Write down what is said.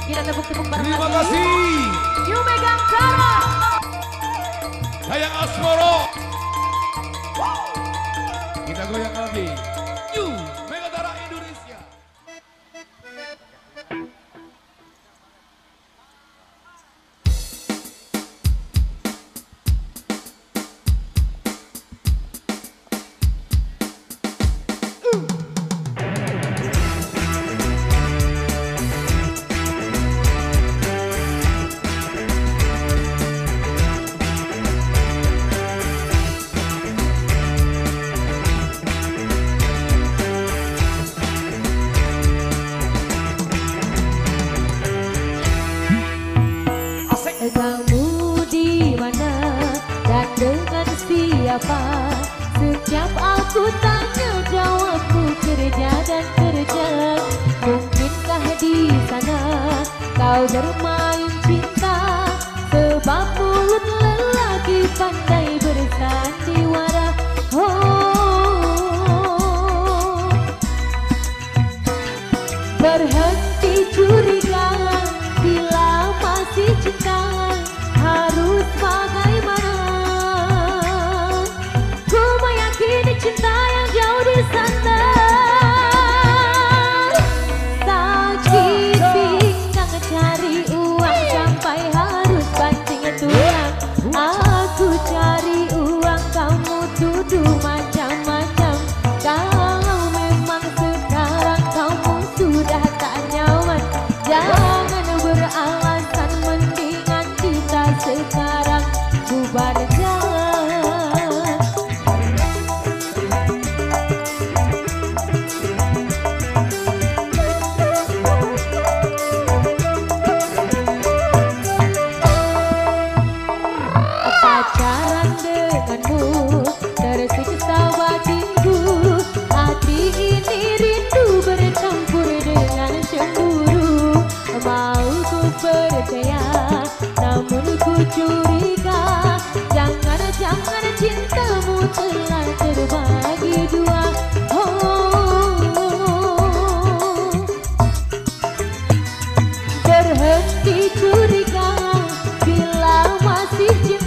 Kita tepuk-tepuk bareng Terima lagi. kasih. Yu Megang Cara. Sayang Asmoro. Kita goyang lagi. Yu Megatara Indonesia. Kamu di mana dan dengan siapa? Setiap aku tanya jawabku kerja dan kerja. Mungkinkah di sana kau bermain cinta? Sebab mulut lelaki pandai bersandiwara. Oh, berhenti curiga bila masih cinta. Harus bagaimana? Ku meyakini cinta yang jauh di sana. Sakit pinggang cari uang sampai harus banting tulang. Aku cari uang, kamu tuduh macam-macam. Kalau memang sekarang kamu sudah tak nyaman, jangan beralasan, mendingan kita sekarang bubar jalan. Pacaran denganmu tersiksa batinku. Hati ini rindu bercampur dengan cemburu. Mau ku percaya, namun ku curiga. Jangan-jangan cintamu telah terbagi dua. Oh, berhenti curiga bila masih cinta.